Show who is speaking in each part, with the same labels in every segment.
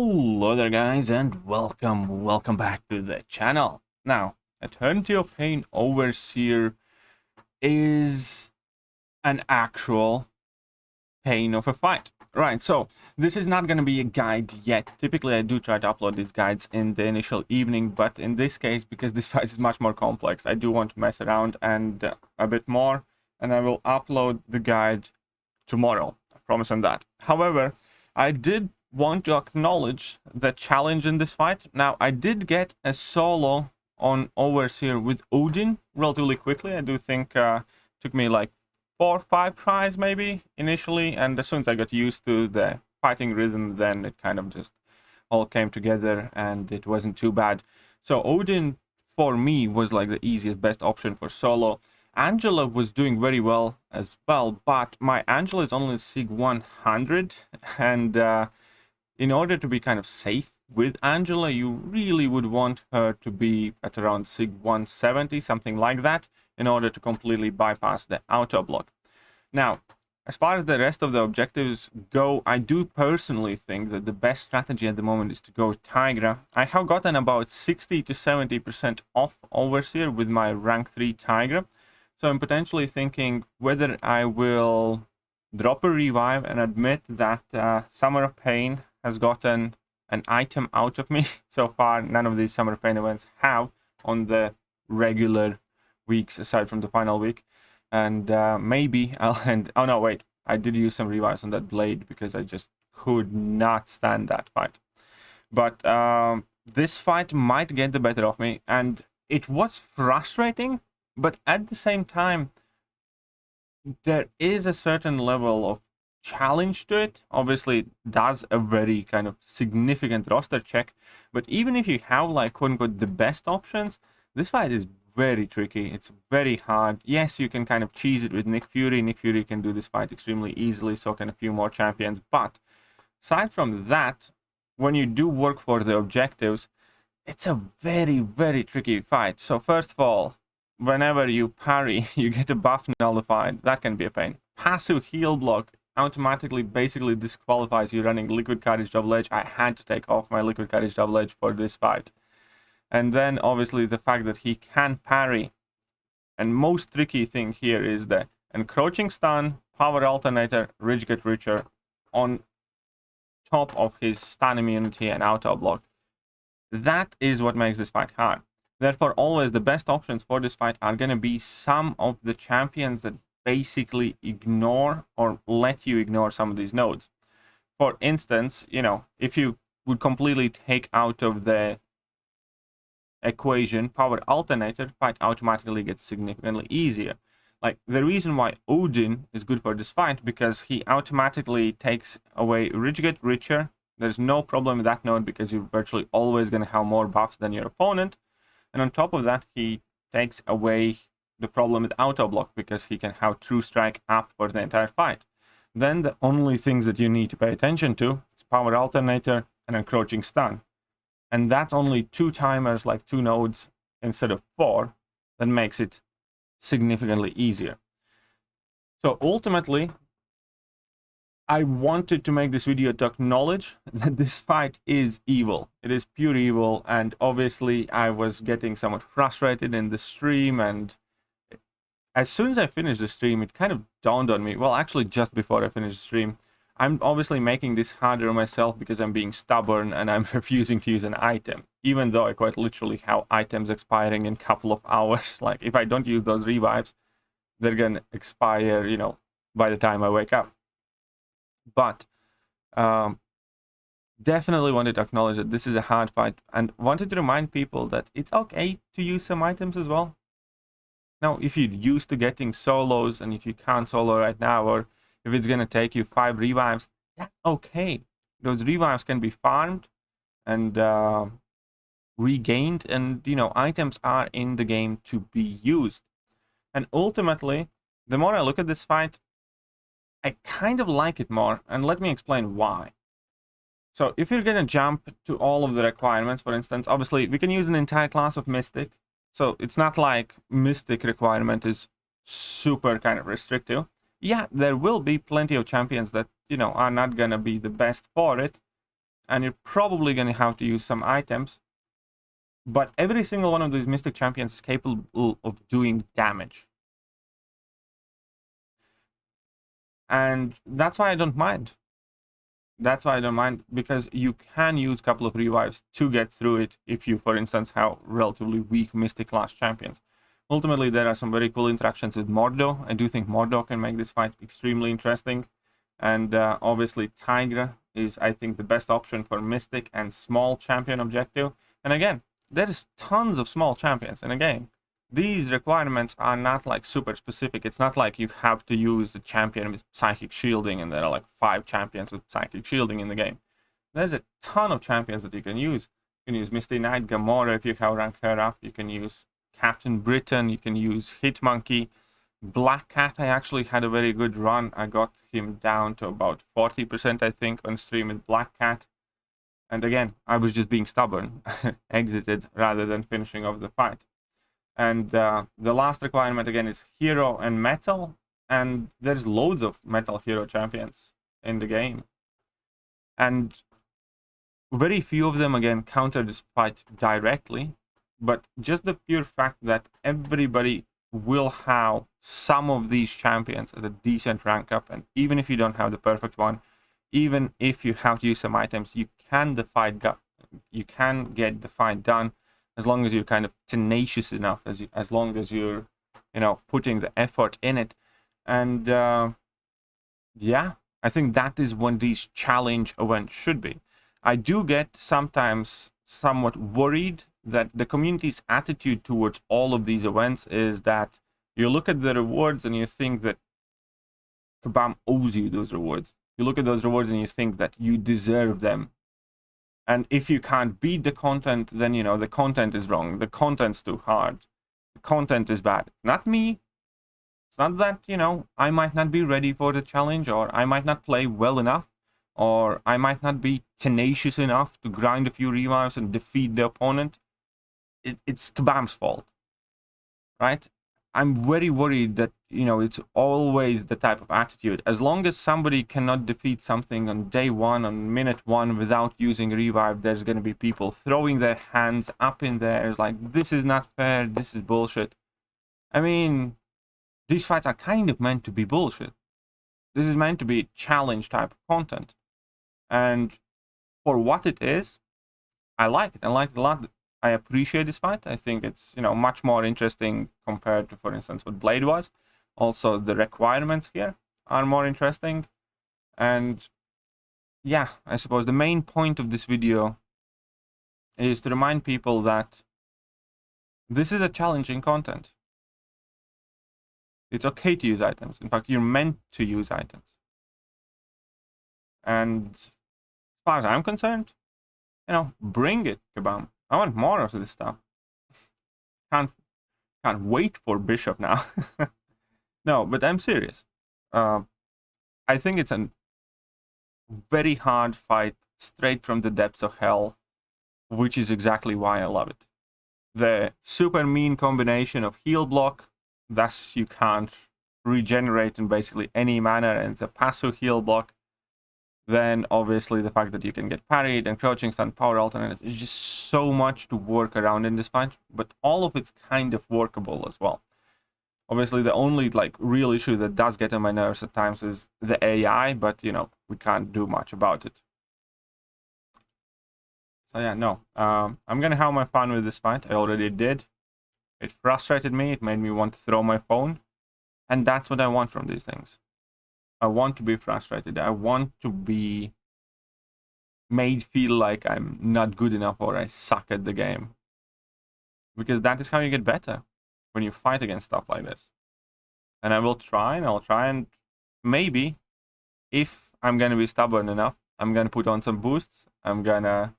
Speaker 1: Hello there guys, and welcome back to the channel. Now, Eternity of Pain Overseer is an actual pain of a fight. Right, so this is not going to be a guide yet. Typically I do try to upload these guides in the initial evening, but in this case, because this fight is much more complex, I do want to mess around and a bit more, and I will upload the guide tomorrow. I promise on that. However, I did want to acknowledge the challenge in this fight. Now, I did get a solo on Overseer with Odin relatively quickly. I do think took me like 4 or 5 tries maybe initially, and as soon as I got used to the fighting rhythm, then it kind of just all came together and it wasn't too bad. So Odin for me was like the easiest, best option for solo. Angela was doing very well as well, but my Angela is only Sig 100, and in order to be kind of safe with Angela, you really would want her to be at around Sig 170, something like that, in order to completely bypass the auto block. Now, as far as the rest of the objectives go, I do personally think that the best strategy at the moment is to go Tigra. I have gotten about 60 to 70% off Overseer with my rank 3 Tigra, so I'm potentially thinking whether I will drop a revive and admit that Summer of Pain has gotten an item out of me. So far, none of these Summer of Pain events have on the regular weeks aside from the final week. And maybe I'll end... Oh no, wait. I did use some revives on that blade because I just could not stand that fight. But this fight might get the better of me. And it was frustrating, but at the same time, there is a certain level of challenge to it. Obviously it does a very kind of significant roster check, but even if you have like quote unquote the best options, this fight is very tricky. It's very hard. Yes, you can kind of cheese it with Nick Fury. Nick Fury can do this fight extremely easily, so can a few more champions, but aside from that, when you do work for the objectives, it's a very tricky fight. So first of all, whenever you parry, you get a buff nullified. That can be a pain. Passive heal block automatically basically disqualifies you running Liquid Courage Double Edge. I had to take off my Liquid Courage Double Edge for this fight. And then obviously the fact that he can parry. And most tricky thing here is the encroaching stun, power alternator, Rich Get Richer on top of his stun immunity and auto block. That is what makes this fight hard. Therefore, always the best options for this fight are going to be some of the champions that basically ignore or let you ignore some of these nodes. For instance, you know, if you would completely take out of the equation Power Alternator, fight automatically gets significantly easier. Like, the reason why Odin is good for this fight, because he automatically takes away Rich Get Richer. There's no problem with that node because you're virtually always going to have more buffs than your opponent. And on top of that, he takes away the problem with auto block because he can have True Strike up for the entire fight. Then the only things that you need to pay attention to is Power Alternator and Encroaching Stun. And that's only 2 timers, like 2 nodes instead of 4, that makes it significantly easier. So ultimately, I wanted to make this video to acknowledge that this fight is evil. It is pure evil, and obviously I was getting somewhat frustrated in the stream, and as soon as I finished the stream, it kind of dawned on me, well, actually just before I finished the stream, I'm obviously making this harder on myself because I'm being stubborn and I'm refusing to use an item, even though I quite literally have items expiring in a couple of hours. Like, if I don't use those revives, they're gonna expire, you know, by the time I wake up. But definitely wanted to acknowledge that this is a hard fight, and wanted to remind people that it's okay to use some items as well. Now, if you're used to getting solos, and if you can't solo right now, or if it's going to take you 5 revives, that's okay. Those revives can be farmed and regained, and, you know, items are in the game to be used. And ultimately, the more I look at this fight, I kind of like it more, and let me explain why. So if you're going to jump to all of the requirements, for instance, obviously we can use an entire class of Mystic. So it's not like Mystic requirement is super kind of restrictive. Yeah, there will be plenty of champions that, you know, are not going to be the best for it. and you're probably going to have to use some items. But every single one of these Mystic Champions is capable of doing damage. And that's why I don't mind. That's why I don't mind, because you can use a couple of revives to get through it if you, for instance, have relatively weak Mystic class champions. Ultimately, there are some very cool interactions with Mordo. I do think Mordo can make this fight extremely interesting. And obviously, Tigra is, I think, the best option for Mystic and small champion objective. And again, there's tons of small champions in a game. These requirements are not like super specific. It's not like you have to use the champion with psychic shielding and there are like 5 champions with psychic shielding in the game. There's a ton of champions that you can use. You can use Misty Knight, Gamora if you have ranked her up. You can use Captain Britain. You can use Hitmonkey. Black Cat, I actually had a very good run. I got him down to about 40%, I think, on stream with Black Cat. And again, I was just being stubborn. Exited rather than finishing off the fight. And the last requirement, again, is Hero and Metal. And there's loads of Metal Hero champions in the game. And very few of them, again, counter this fight directly. But just the pure fact that everybody will have some of these champions at a decent rank up. And even if you don't have the perfect one, even if you have to use some items, you can get the fight done. As long as you're kind of tenacious enough, as long as you're, putting the effort in it. And yeah, I think that is when these challenge events should be. I do get sometimes somewhat worried that the community's attitude towards all of these events is that you look at the rewards and you think that Kabam owes you those rewards. You look at those rewards and you think that you deserve them. And if you can't beat the content, then, the content is wrong. The content's too hard. The content is bad. Not me. It's not that, I might not be ready for the challenge, or I might not play well enough, or I might not be tenacious enough to grind a few revives and defeat the opponent. It's Kabam's fault, right? I'm very worried that, it's always the type of attitude. As long as somebody cannot defeat something on day 1, on minute 1, without using revive, there's going to be people throwing their hands up in there. It's like, this is not fair, this is bullshit. I mean, these fights are kind of meant to be bullshit. This is meant to be challenge type of content. And for what it is, I like it. I like it a lot. I appreciate this fight. I think it's, much more interesting compared to, for instance, what Blade was. Also, the requirements here are more interesting. And yeah, I suppose the main point of this video is to remind people that this is a challenging content. It's okay to use items. In fact, you're meant to use items. And as far as I'm concerned, bring it, Kabam. I want more of this stuff. Can't wait for Bishop now. No, but I'm serious. I think it's a very hard fight straight from the depths of hell, which is exactly why I love it. The super mean combination of heal block, thus you can't regenerate in basically any manner, and it's a passive heal block. Then obviously the fact that you can get parried, encroaching stun, power alternate, is just so much to work around in this fight, but all of it's kind of workable as well. Obviously the only real issue that does get on my nerves at times is the AI, but we can't do much about it. So yeah, no, I'm gonna have my fun with this fight. I already did. It frustrated me, it made me want to throw my phone, and that's what I want from these things. I want to be frustrated. I want to be made feel like I'm not good enough or I suck at the game. Because that is how you get better, when you fight against stuff like this. And I will try, and I'll try, and maybe, if I'm going to be stubborn enough, I'm going to put on some boosts. I'm going to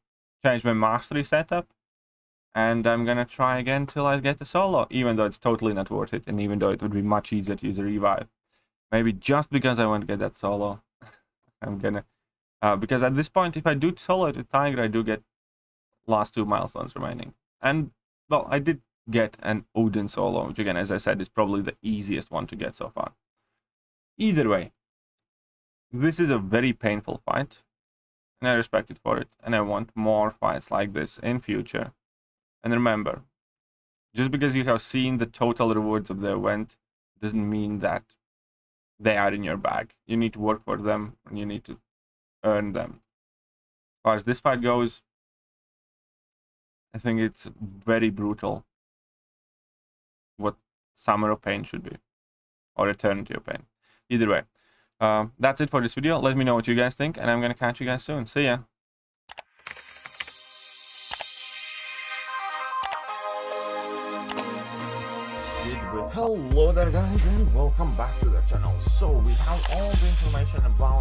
Speaker 1: change my mastery setup. And I'm going to try again till I get the solo, even though it's totally not worth it. And even though it would be much easier to use a revive. Maybe just because I want to get that solo, I'm gonna, because at this point, if I do solo it with Tiger, I do get last 2 milestones remaining. And, well, I did get an Odin solo, which again, as I said, is probably the easiest one to get so far. Either way, this is a very painful fight. and I respect it for it, and I want more fights like this in future. And remember, just because you have seen the total rewards of the event doesn't mean that they are in your bag. You need to work for them, and you need to earn them. As far as this fight goes, I think it's very brutal what Summer of Pain should be, or Eternity of Pain. Either way, that's it for this video. Let me know what you guys think, and I'm gonna catch you guys soon. See ya.
Speaker 2: Hello there guys, and welcome back to the channel. So we have all the information about